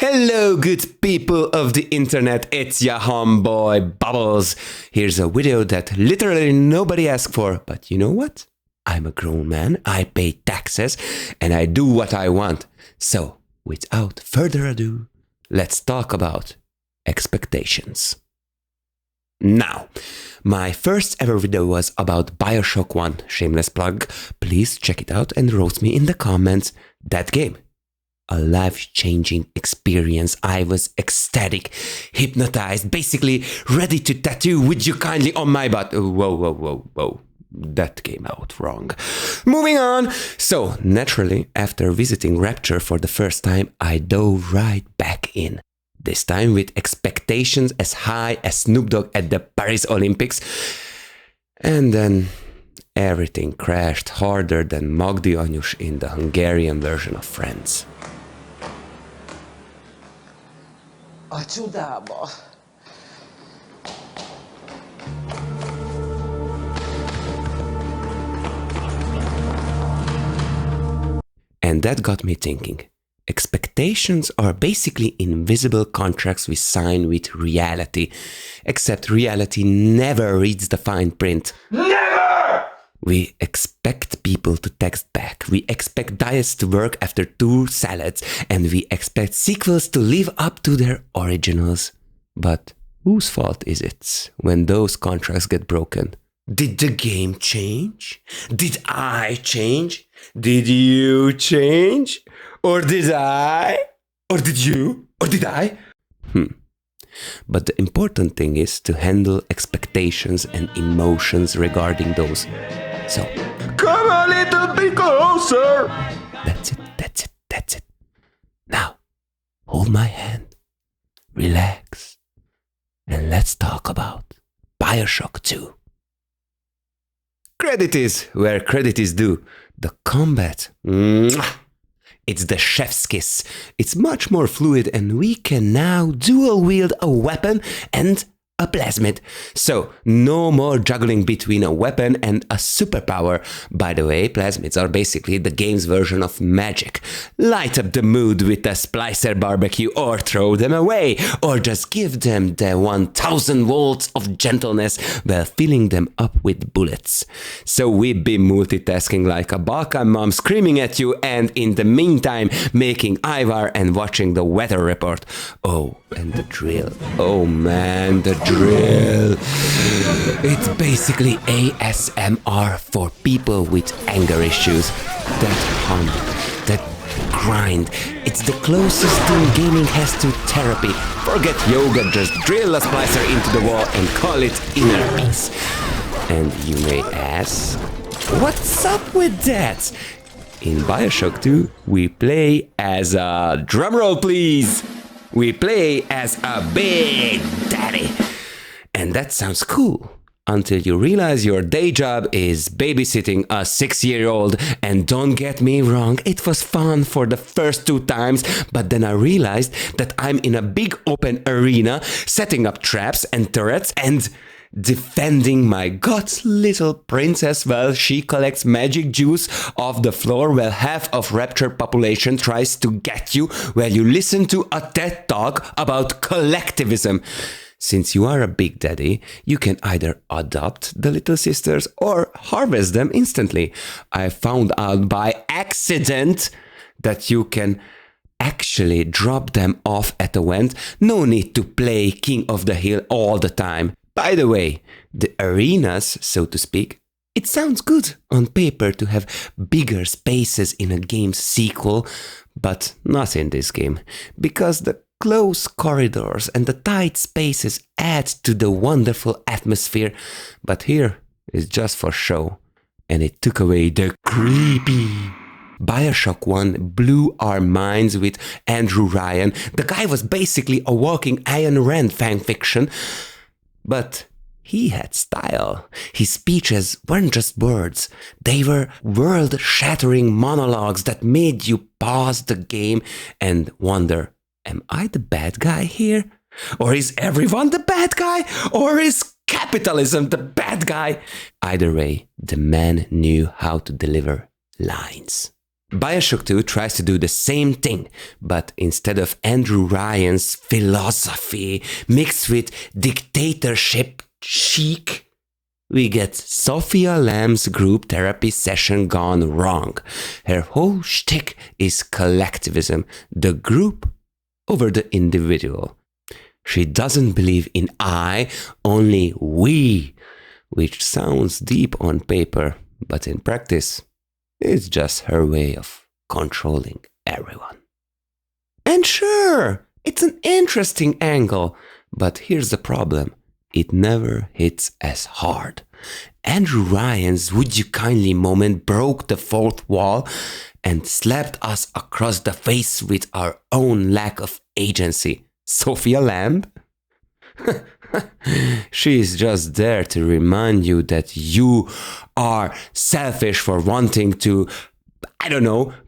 Hello, good people of the internet, it's your homeboy Bubbles. Here's a video that literally nobody asked for, but you know what? I'm a grown man, I pay taxes, and I do what I want. So, without further ado, let's talk about expectations. Now, my first ever video was about BioShock 1, shameless plug. Please check it out and roast me in the comments. That game. A life-changing experience. I was ecstatic, hypnotized, basically ready to tattoo "Would you kindly" on my butt. Whoa. That came out wrong. Moving on. So, naturally, after visiting Rapture for the first time, I dove right back in. This time with expectations as high as Snoop Dogg at the Paris Olympics. And then everything crashed harder than Magdi Anyus in the Hungarian version of Friends. A csodába! And that got me thinking. Expectations are basically invisible contracts we sign with reality, except reality never reads the fine print. Never! We expect people to text back, we expect diets to work after 2 salads, and we expect sequels to live up to their originals. But whose fault is it when those contracts get broken? Did the game change? Did I change? Did you change? Or did I? Or did you? Or did I? But the important thing is to handle expectations and emotions regarding those. So, Come a little bit closer! that's it. Now, hold my hand, relax, and let's talk about BioShock 2. Credit is where credit is due. The combat, it's the chef's kiss. It's much more fluid and we can now dual wield a weapon and a plasmid. So, no more juggling between a weapon and a superpower. By the way, plasmids are basically the game's version of magic. Light up the mood with a splicer barbecue or throw them away. Or just give them the 1000 volts of gentleness while filling them up with bullets. So we've been multitasking like a Balkan mom screaming at you and in the meantime making Ivar and watching the weather report. Oh, and the drill. Oh man, the drill. It's basically ASMR for people with anger issues. That hum, that grind, it's the closest thing gaming has to therapy. Forget yoga, just drill a splicer into the wall and call it inner peace. And you may ask, what's up with that? In BioShock 2, we play as a... drumroll please! We play as a big daddy. And that sounds cool. Until you realize your day job is babysitting a 6-year-old. And don't get me wrong, it was fun for the first 2 times, but then I realized that I'm in a big open arena, setting up traps and turrets and defending my god's little princess while she collects magic juice off the floor while half of Rapture population tries to get you while you listen to a TED Talk about collectivism. Since you are a big daddy, you can either adopt the little sisters or harvest them instantly. I found out by accident that you can actually drop them off at a vent. No need to play King of the Hill all the time. By the way, the arenas, so to speak, it sounds good on paper to have bigger spaces in a game's sequel, but not in this game, because the close corridors and the tight spaces add to the wonderful atmosphere, but here is just for show, and it took away the creepy. BioShock 1 blew our minds with Andrew Ryan. The guy was basically a walking Ayn Rand fanfiction, but he had style. His speeches weren't just words. They were world-shattering monologues that made you pause the game and wonder, am I the bad guy here? Or is everyone the bad guy? Or is capitalism the bad guy? Either way, the man knew how to deliver lines. BioShock 2 tries to do the same thing, but instead of Andrew Ryan's philosophy mixed with dictatorship chic, we get Sophia Lamb's group therapy session gone wrong. Her whole shtick is collectivism, the group over the individual. She doesn't believe in I, only we, which sounds deep on paper, but in practice, it's just her way of controlling everyone. And sure, it's an interesting angle, but here's the problem. It never hits as hard. Andrew Ryan's "would you kindly" moment broke the fourth wall and slapped us across the face with our own lack of agency. Sophia Lamb? She's just there to remind you that you are selfish for wanting to,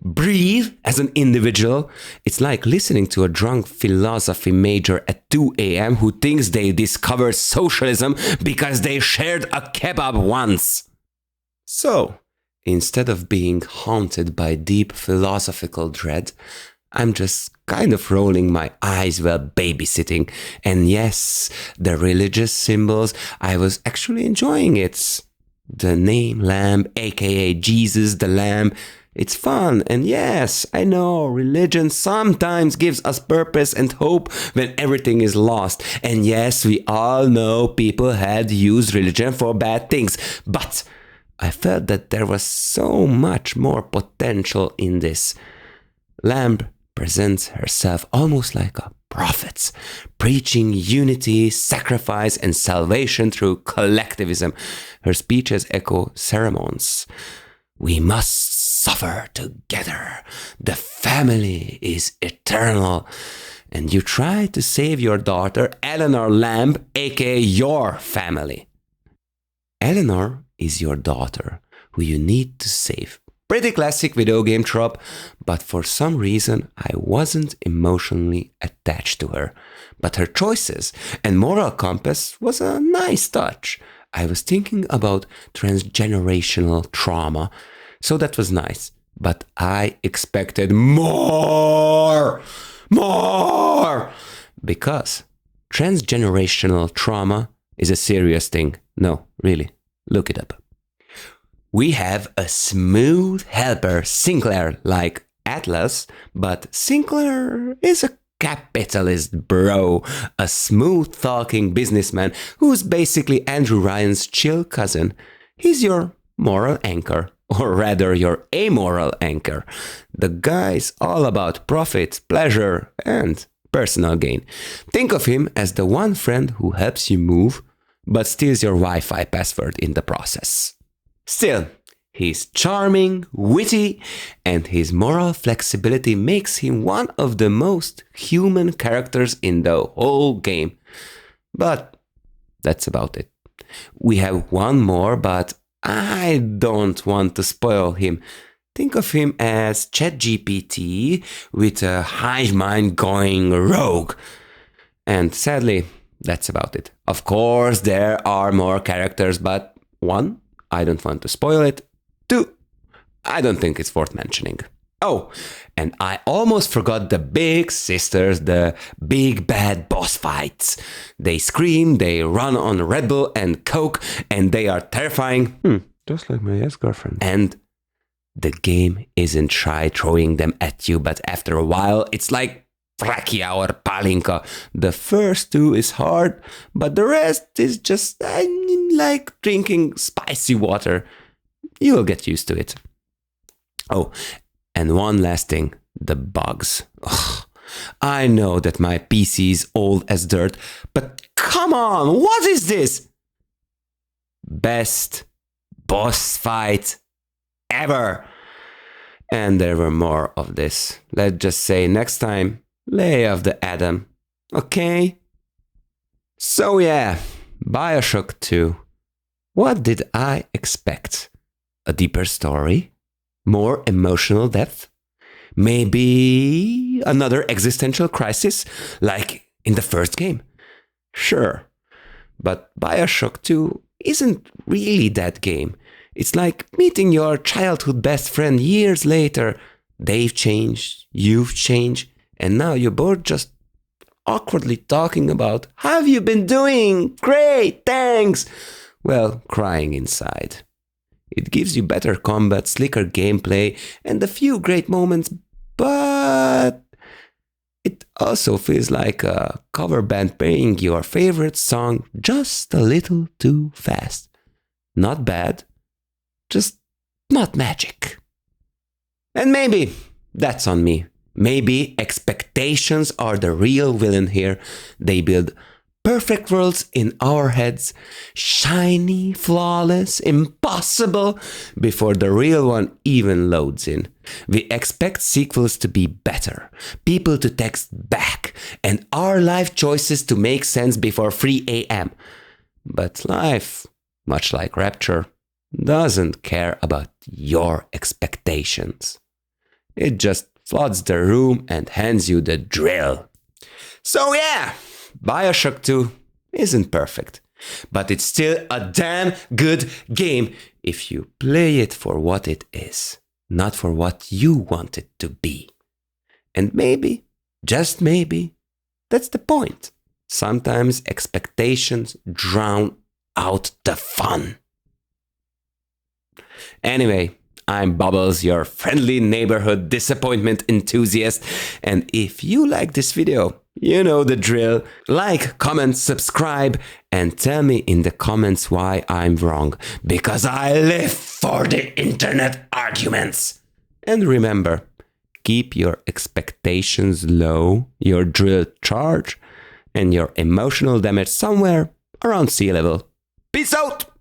breathe as an individual. It's like listening to a drunk philosophy major at 2 a.m. who thinks they discovered socialism because they shared a kebab once. So, instead of being haunted by deep philosophical dread, I'm just kind of rolling my eyes while babysitting. And yes, the religious symbols, I was actually enjoying it. The name Lamb, aka Jesus the Lamb, it's fun. And yes, I know religion sometimes gives us purpose and hope when everything is lost. And yes, we all know people had used religion for bad things. But I felt that there was so much more potential in this. Lamb presents herself almost like a prophet, preaching unity, sacrifice, and salvation through collectivism. Her speeches echo sermons. We must suffer together. The family is eternal. And you try to save your daughter, Eleanor Lamb, aka your family. Eleanor is your daughter, who you need to save. Pretty classic video game trope, but for some reason I wasn't emotionally attached to her. But her choices and moral compass was a nice touch. I was thinking about transgenerational trauma, so that was nice. But I expected more! Because transgenerational trauma is a serious thing. No, really, look it up. We have a smooth helper, Sinclair, like Atlas, but Sinclair is a capitalist bro, a smooth-talking businessman who's basically Andrew Ryan's chill cousin. He's your moral anchor, or rather your amoral anchor. The guy's all about profit, pleasure, and personal gain. Think of him as the one friend who helps you move, but steals your Wi-Fi password in the process. Still, he's charming, witty, and his moral flexibility makes him one of the most human characters in the whole game. But that's about it. We have one more, but I don't want to spoil him. Think of him as ChatGPT with a hive mind going rogue. And sadly, that's about it. Of course, there are more characters, but 1, I don't want to spoil it. 2, I don't think it's worth mentioning. Oh, and I almost forgot the big sisters, the big bad boss fights. They scream, they run on Red Bull and Coke, and they are terrifying. Just like my ex-girlfriend. And the game isn't shy throwing them at you, but after a while, it's like Frakia or Palinka. The first 2 is hard, but the rest is just like drinking spicy water. You'll get used to it. Oh, and one last thing, the bugs. Ugh. I know that my PC is old as dirt, but come on, what is this? Best boss fight ever. And there were more of this. Let's just say next time, lay off the Adam. Okay? So yeah, BioShock 2. What did I expect? A deeper story? More emotional depth? Maybe another existential crisis, like in the first game? Sure. But BioShock 2 isn't really that game. It's like meeting your childhood best friend years later, They've changed, you've changed, and now you're both just awkwardly talking about, how have you been doing? Great, thanks. Well, crying inside. It gives you better combat, slicker gameplay, and a few great moments, but it also feels like a cover band playing your favorite song just a little too fast. Not bad, just not magic. And maybe that's on me. Maybe expectations are the real villain here. They build perfect worlds in our heads, shiny, flawless, impossible, before the real one even loads in. We expect sequels to be better, people to text back, and our life choices to make sense before 3 a.m. But life, much like Rapture, doesn't care about your expectations. It just floods the room and hands you the drill. So yeah, BioShock 2 isn't perfect, but it's still a damn good game if you play it for what it is, not for what you want it to be. And maybe, just maybe, that's the point. Sometimes expectations drown out the fun. Anyway, I'm Bubbles, your friendly neighborhood disappointment enthusiast, and if you like this video, you know the drill. Like, comment, subscribe, and tell me in the comments why I'm wrong, because I live for the internet arguments. And remember, keep your expectations low, your drill charge, and your emotional damage somewhere around sea level. Peace out!